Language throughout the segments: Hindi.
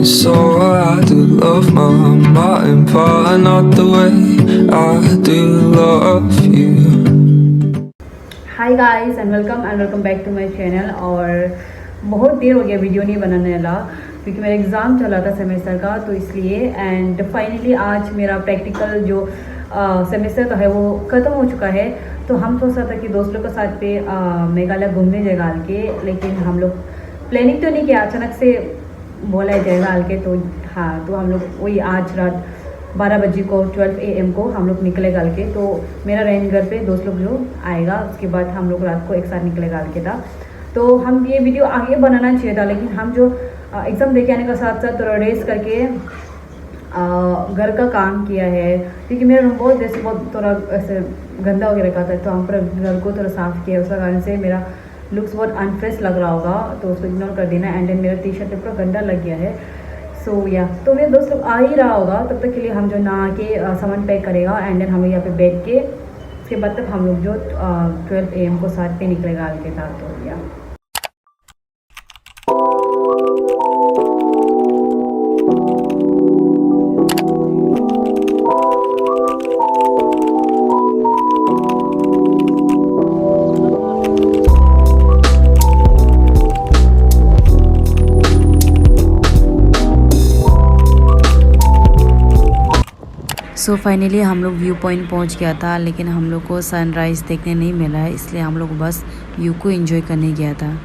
So I do love my mom and pa, not the way I do love you. Hi guys and welcome back to my channel. और बहुत देर हो गया वीडियो नहीं बनाने वाला क्योंकि मेरा एग्ज़ाम चल रहा था सेमेस्टर का, तो इसलिए। एंड फाइनली आज मेरा प्रैक्टिकल जो सेमेस्टर का है वो ख़त्म हो चुका है। तो हम सोच रहा था कि दोस्तों के साथ पे मेघालय घूमने जाएगा हाल के, लेकिन हम लोग प्लानिंग तो नहीं किया, अचानक से बोला है जाएगा हाल के। तो हाँ, तो हम लोग वही आज रात 12 बजे को 12 AM को हम लोग निकले गाल के। तो मेरा रेंज घर पे दोस्त लोग जो आएगा, उसके बाद हम लोग रात को एक साथ निकले गाल के था। तो हम ये वीडियो आगे बनाना चाहिए था, लेकिन हम जो एग्ज़ाम देके आने का साथ साथ थोड़ा रेस्ट करके घर का काम किया है, क्योंकि मेरा रूम बहुत जैसे बहुत थोड़ा ऐसे गंदा हो रखा था। तो हम पूरा घर को थोड़ा साफ़ किया, उसका कारण से मेरा लुक्स बहुत अनफ्रेश लग रहा होगा, तो उसको इग्नोर कर देना। एंड देन मेरा टी शर्ट पूरा गंदा लग गया है। सो या तो मेरे दोस्त लोग आ ही रहा होगा, तब तक के लिए हम जो नहा के सामान पैक करेगा। एंड देन हम लोग यहाँ पे बैठ के उसके बाद तक हम लोग जो 12 AM को साथ पे निकलेगा हाल के साथ। तो या सो फाइनली हम लोग व्यू पॉइंट पहुंच गया था, लेकिन हम लोग को सनराइज़ देखने नहीं मिला है, इसलिए हम लोग बस व्यू को एंजॉय करने गया था।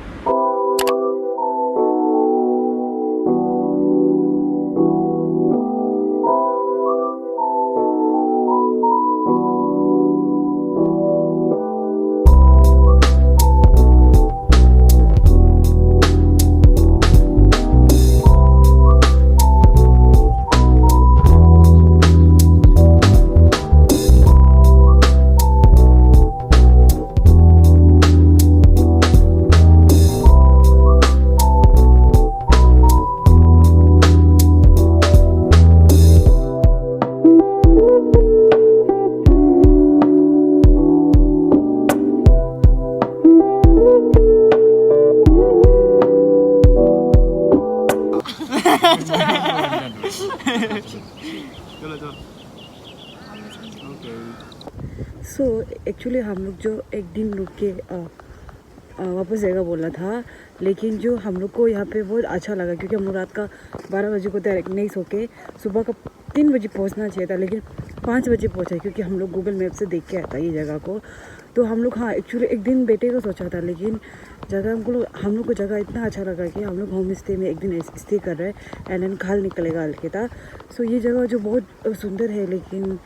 सो एक्चुअली हम लोग जो एक दिन रुक के वापस जाएगा बोला था, लेकिन जो हम लोग को यहाँ पे बहुत अच्छा लगा, क्योंकि हम लोग रात का 12 बजे को डायरेक्ट नहीं सो के सुबह का 3 बजे पहुँचना चाहिए था, लेकिन 5 बजे पहुँचा, क्योंकि हम लोग गूगल मैप से देख के आता ये जगह को। तो हम लोग हाँ एक्चुअली एक दिन बैठे का सोचा था, लेकिन जगह हम लोग को जगह इतना अच्छा लगा कि हम लोग होम स्टे में एक दिन स्टे कर रहे हैं। एंड देन खाल निकलेगा हल्के था। सो ये जगह जो बहुत सुंदर है, लेकिन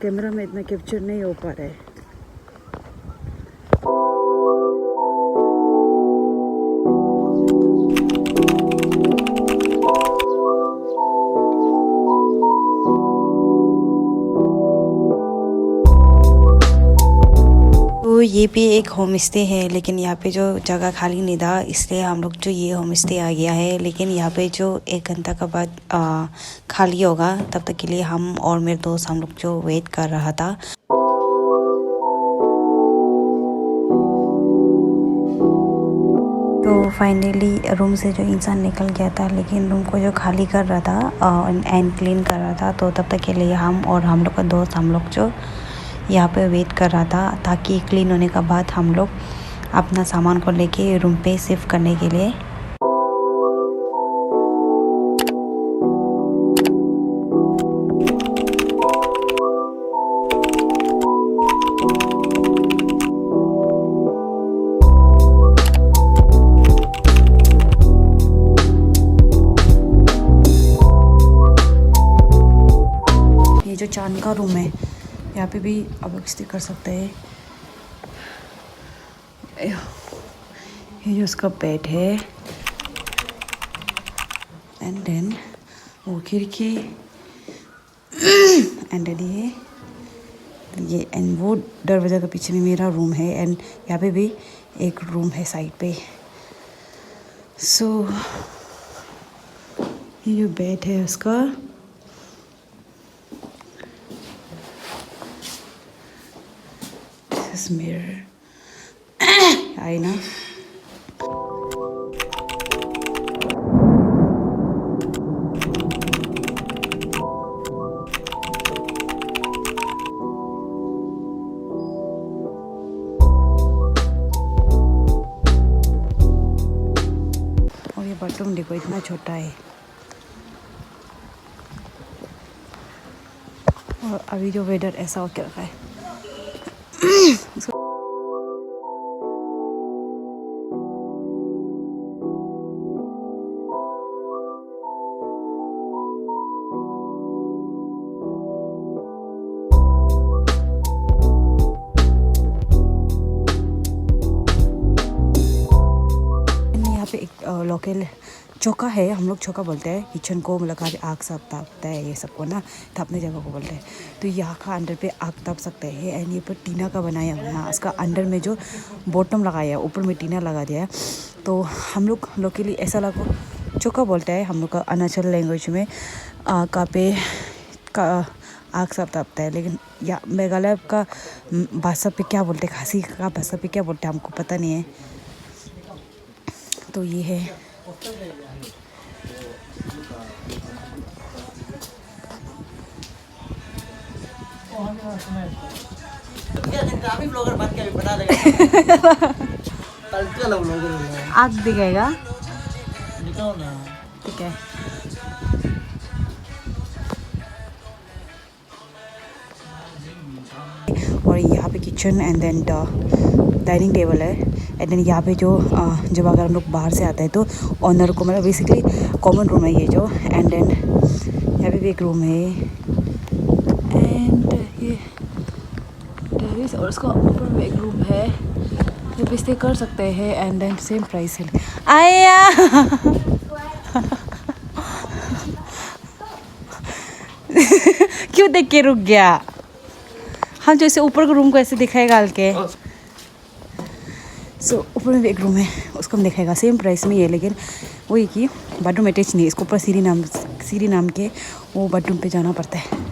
कैमरा में इतना कैप्चर नहीं हो पा रहा है। तो ये भी एक होम स्टे है, लेकिन यहाँ पे जो जगह खाली नहीं था, इसलिए हम लोग जो ये होम स्टे आ गया है। लेकिन यहाँ पे जो 1 घंटा का बाद खाली होगा, तब तक के लिए हम और मेरे दोस्त हम लोग जो वेट कर रहा था। तो फाइनली रूम से जो इंसान निकल गया था, लेकिन रूम को जो खाली कर रहा था एंड क्लीन कर रहा था, तो तब तक के लिए हम और हम लोग का दोस्त हम लोग जो यहाँ पे वेट कर रहा था, ताकि क्लीन होने के बाद हम लोग अपना सामान को लेके रूम पे शिफ्ट करने के लिए। ये जो चांद का रूम है, यहाँ पे भी आप लोग स्टे कर सकते हैं। ये जो उसका बेड है, एंड देन वो खिड़की, एंड ये एंड वो दरवाज़ा के पीछे में मेरा रूम है। एंड यहाँ पे भी एक रूम है साइड पे। सो ये जो बेड है उसका, this mirror आईना। बेडरूम देखो इतना छोटा है। और अभी जो वेदर ऐसा हो क्या रखा है। यहाँ पे एक लोकल चौका है, हम लोग चौका बोलते हैं किचन को, मतलब आग सब तापता है ये सबको ना, तापने जगह को बोलते हैं। तो यहाँ का अंदर पे आग ताप सकते हैं। एंड ये पर टीना का बनाया हुआ है, उसका अंदर में जो बॉटम लगाया है, ऊपर में टीना लगा दिया है। तो हम लोग लोकली ऐसा लगो चौका बोलते हैं, हम लोग का अरुणाचल लैंग्वेज में का पे का आग सब तापता है। लेकिन या मेघालय का भाषा पे क्या बोलते हैं, खासी का भाषा पे क्या बोलते हैं हमको पता नहीं है। तो ये है आग दिखेगा, ठीक है। और यहाँ पे kitchen and then dining table है। एंड देन यहाँ पे जो जब अगर हम लोग बाहर से आते हैं तो ऑनर को, मतलब बेसिकली कॉमन रूम है ये जो। एंड देन यहाँ पे भी एक रूम है एंड ये टेरेस, और उसका ऊपर में एक रूम है जो भी स्टे कर सकते हैं। एंड देन सेम प्राइस है। आया क्यों देख के रुक गया? हम जो इसे ऊपर के रूम को ऐसे दिखाएगा हल्के। सो ऊपर में भी एक रूम है, उसको हम दिखाएगा सेम प्राइस में ये। लेकिन वही कि बाथरूम अटैच नहीं है, इसको ऊपर सीढ़ी नाम के वो बाथरूम पे जाना पड़ता है।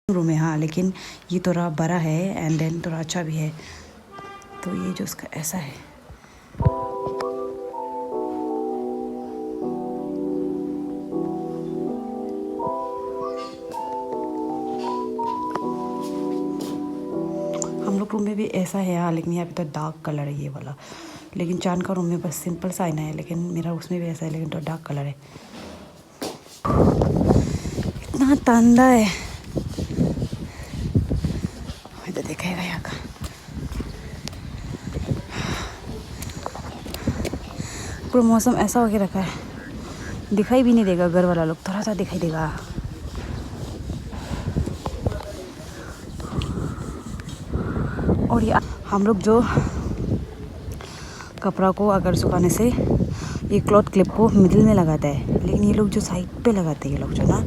रूम है हाँ, लेकिन ये थोड़ा बड़ा है एंड देन थोड़ा अच्छा भी है। तो ये जो उसका ऐसा है। हम लोग रूम में भी ऐसा है हाँ, लेकिन यहाँ पे तो डार्क कलर है ये वाला। लेकिन चांद का रूम में बस सिंपल सा आईना है, लेकिन मेरा उसमें भी ऐसा है, लेकिन तो डार्क कलर है। इतना ठंडा है, इधर दिखेगा यहाँ का। पूरा मौसम ऐसा होके रखा है, दिखाई भी नहीं देगा घर वाला लोग, थोड़ा सा दिखाई देगा। और ये हम लोग जो कपड़ा को अगर सुखाने से ये क्लॉथ क्लिप को मिडिल में लगाता है, लेकिन ये लोग जो साइड पे लगाते हैं ये लोग जो ना,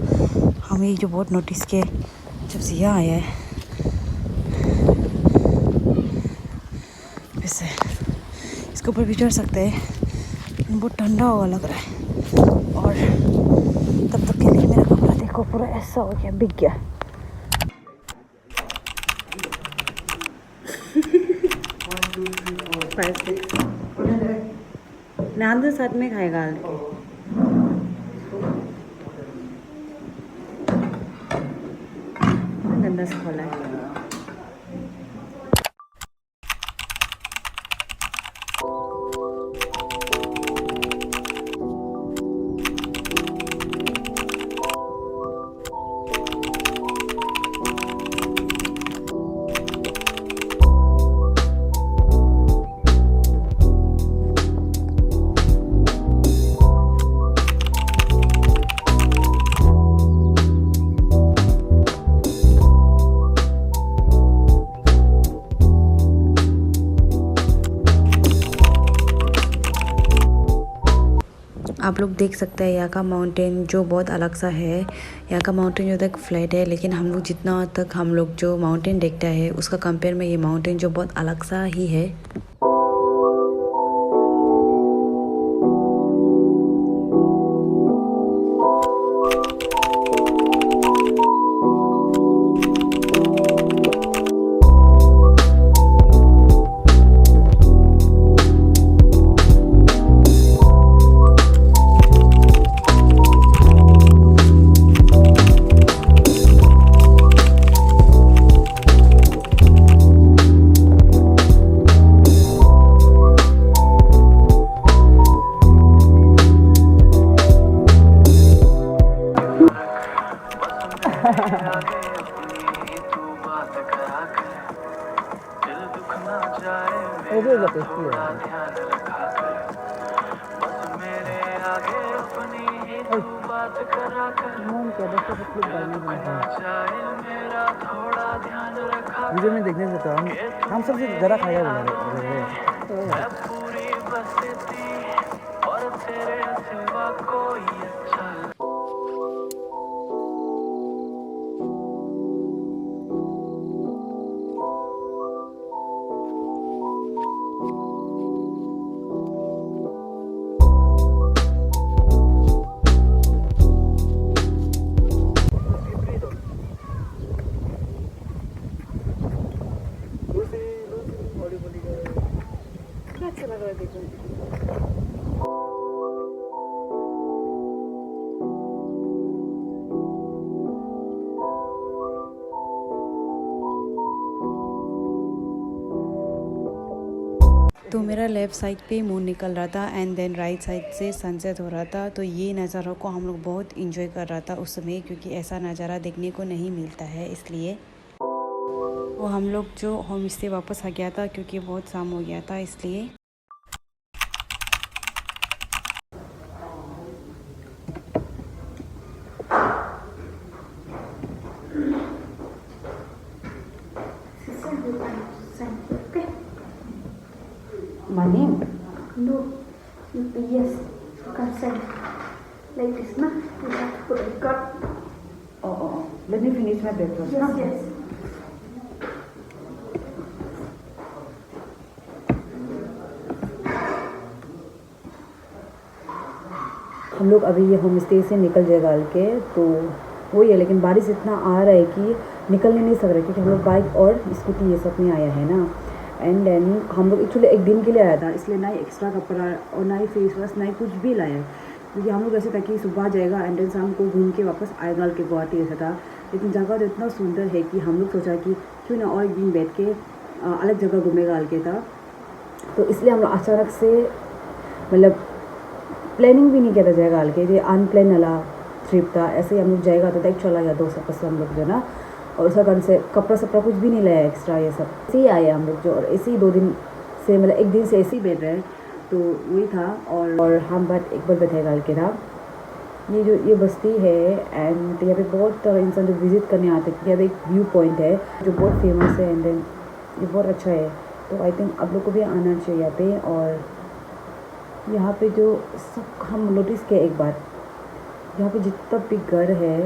हम ये जो बहुत नोटिस किए जब से यहाँ आया है। वैसे इसके ऊपर भी चढ़ सकते हैं, बहुत ठंडा हुआ लग रहा है। और तब तक के लिए मेरा कपड़ा देखो पूरा ऐसा हो गया, बिक गया। नांदू साथ में खाएगा गंदा सा खोला है। आप लोग देख सकते हैं यहाँ का माउंटेन जो बहुत अलग सा है। यहाँ का माउंटेन जो तक फ्लैट है, लेकिन हम लोग जितना तक हम लोग जो माउंटेन देखता है उसका कंपेयर में ये माउंटेन जो बहुत अलग सा ही है। वो भी होगा टेस्टी है। मन क्या बस कुछ क्लिप डालने का वीडियो में देखने से तो हम सबसे ज़रा खाएगा बोल रहे क्या अच्छा लग रहा है देखो। तो मेरा लेफ़्ट साइड पे मून निकल रहा था एंड देन राइट साइड से सनसेट हो रहा था। तो ये नज़ारा को हम लोग बहुत इंजॉय कर रहा था उस समय, क्योंकि ऐसा नज़ारा देखने को नहीं मिलता है। इसलिए वो हम लोग जो होम स्टे वापस आ गया था, क्योंकि बहुत शाम हो गया था इसलिए। My name? No, yes, you can send like this, na? You have to put a cut. Oh. Let me finish my breakfast. Yes, yes. हम लोग अभी ये होम स्टे से निकल जाएगा के, तो वही है, लेकिन बारिश इतना आ रहा है कि निकलने नहीं सक रहे, क्योंकि हम लोग बाइक और स्कूटी ये सब में आया है ना। एंड देन हम लोग एक्चुअली एक दिन के लिए आया था, इसलिए ना ही एक्स्ट्रा कपड़ा और ना ही फेस वॉश ना ही कुछ भी लाया है, क्योंकि हम लोग ऐसे था कि सुबह जाएगा एंड देन शाम को घूम के वापस आएगा के गुवाहाटी ऐसा था। लेकिन जगह तो इतना सुंदर है कि हम लोग सोचा कि क्यों ना और एक दिन बैठ के अलग जगह घूमेगा के था। तो इसलिए हम लोग अचानक से मतलब प्लानिंग भी नहीं किया था जाएगा के, ये अनप्लान वाला ट्रिप था। ऐसे ही हम लोग जाएगा तो देख चला गया दोस्त आपस हम लोग जो ना, और उसका कारण से कपड़ा सपड़ा कुछ भी नहीं लाया एक्स्ट्रा, ये सब ऐसे ही आए हम लोग जो। और ऐसे ही 2 दिन से मतलब एक दिन से ऐसे ही बैठ रहे, तो वही था। और हम बात एक बार बैठेगा के था, ये बस्ती है एंड यहाँ पे बहुत इंसान जो विज़िट करने आते हैं। यहाँ पे एक व्यू पॉइंट है जो बहुत फेमस है एंड देन ये बहुत अच्छा है। तो आई थिंक आप लोग को भी आना चाहिए यहाँ पे। और यहाँ पे जो सब हम नोटिस किया एक बार, यहाँ पे जितना भी घर है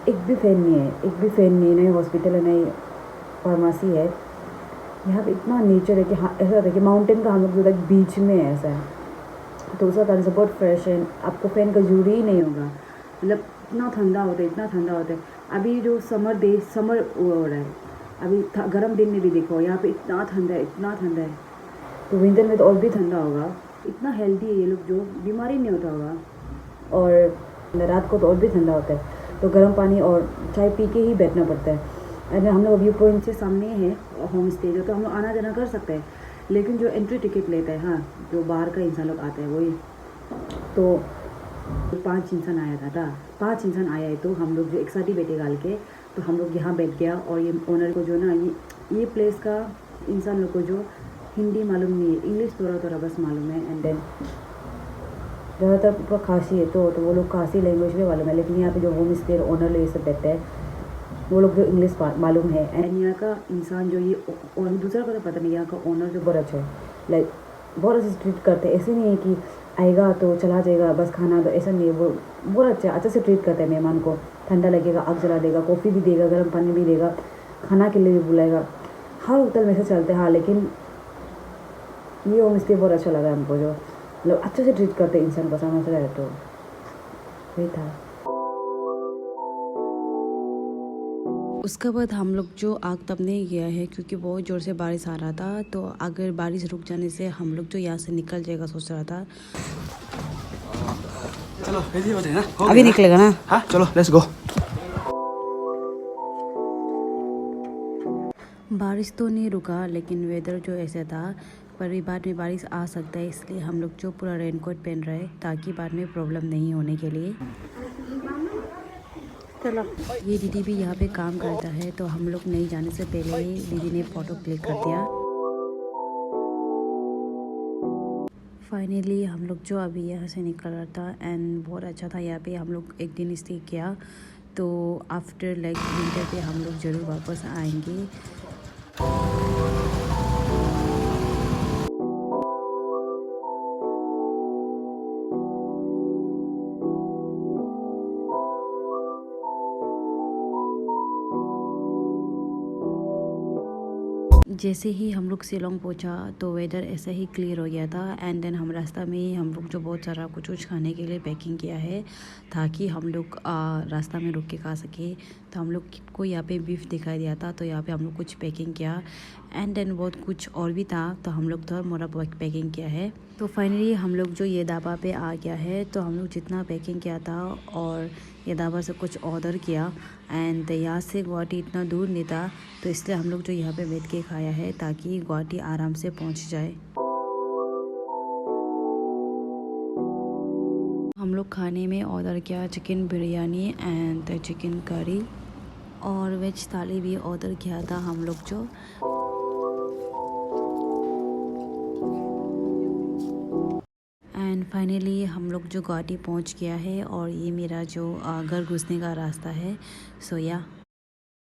एक भी फैन नहीं है, नहीं हॉस्पिटल है नहीं फार्मेसी है। यहाँ पे इतना नेचर है कि हाँ ऐसा होता है कि माउंटेन का हम लोग जो बीच में है ऐसा है, तो उसका कारण से बहुत फ्रेश है, आपको फैन का जरूरी ही नहीं होगा। मतलब इतना ठंडा होता है। अभी जो समर हो रहा है, अभी गर्म दिन में भी देखो यहाँ पे इतना ठंडा है। तो विंटर में तो और भी ठंडा होगा। इतना हेल्दी है ये लोग, जो बीमारी नहीं होता होगा। और रात को तो और भी ठंडा होता है, तो गर्म पानी और चाय पी के ही बैठना पड़ता है। एंड हम लोग व्यू पॉइंट से सामने है होम स्टे जो, तो हम लोग आना जाना कर सकते हैं। लेकिन जो एंट्री टिकट लेता है, हाँ जो बाहर का इंसान लोग आता है वही, तो 5 इंसान आया है। तो हम लोग जो एक साथ ही बैठे गाल के, तो हम लोग यहाँ बैठ गया। और ये ओनर को जो ना ये प्लेस का इंसान लोग को जो हिंदी मालूम नहीं है, इंग्लिश थोड़ा बस मालूम है। एंड देन ज़्यादातर पूरा खासी है, तो वो लोग खासी लैंग्वेज में मालूम है। लेकिन यहाँ पे जो होम स्टे ओनर लोग ये सब बैठते हैं, वो लोग जो इंग्लिश मालूम है। एंड यहाँ का इंसान जो ये और दूसरा को तो पता नहीं, यहाँ का ओनर जो बहुत अच्छा है, लाइक बहुत अच्छे से ट्रीट करते हैं। ऐसे नहीं है कि आएगा तो चला जाएगा बस खाना, तो ऐसा नहीं है। वो बहुत अच्छा से ट्रीट करते हैं मेहमान को। ठंडा लगेगा आग जला देगा, कॉफ़ी भी देगा, गर्म पानी भी देगा, खाना के लिए भी बुलाएगा। हर होटल में से चलते हैं हाँ, लेकिन ये होम स्टे बहुत अच्छा लगा हमको, जो मतलब अच्छे से ट्रीट करते हैं इंसान को, समझ रहे। तो वही था। उसके बाद हम लोग जो आग तपने गया है, क्योंकि बहुत ज़ोर से बारिश आ रहा था। तो अगर बारिश रुक जाने से हम लोग जो यहाँ से निकल जाएगा सोच रहा था। चलो रेडी हो जाए ना, अभी निकलेगा ना? हाँ चलो लेट्स गो। बारिश तो नहीं रुका, लेकिन वेदर जो ऐसा था, पर भी बाद में बारिश आ सकता है, इसलिए हम लोग जो पूरा रेनकोट पहन रहे हैं, ताकि बाद में प्रॉब्लम नहीं होने के लिए। चलो। ये दीदी भी यहाँ पे काम करता है, तो हम लोग नहीं जाने से पहले ही दीदी ने फ़ोटो क्लिक कर दिया। फाइनली हम लोग जो अभी यहाँ से निकल रहा था एंड बहुत अच्छा था। यहाँ पे हम लोग एक दिन स्टे किया, तो आफ्टर लाइक विंटर पे हम लोग ज़रूर वापस आएंगे। जैसे ही हम लोग शिलोंग पहुंचा तो वेदर ऐसा ही क्लियर हो गया था एंड देन हम रास्ता में ही हम लोग जो बहुत सारा कुछ खाने के लिए पैकिंग किया है ताकि हम लोग रास्ता में रुक के खा सके। तो हम लोग को यहाँ पे बीफ दिखाई दिया था, तो यहाँ पे हम लोग कुछ पैकिंग किया एंड देन बहुत कुछ और भी था, तो हम लोग थोड़ा मोड़ा पैकिंग किया है। तो फाइनली हम लोग जो ये ढाबा पे आ गया है, तो हम लोग जितना पैकिंग किया था और ये ढाबा से कुछ ऑर्डर किया एंड यहाँ से गुवाहाटी इतना दूर नहीं था, तो इसलिए हम लोग जो यहाँ पे बैठ के खाया है ताकि गुवाहाटी आराम से पहुँच जाए। हम लोग खाने में ऑर्डर किया chicken biryani and chicken curry और वेज थाली भी ऑर्डर किया था हम लोग जो। एंड फाइनली हम लोग जो गुवाहाटी पहुंच गया है और ये मेरा जो घर घुसने का रास्ता है। सो या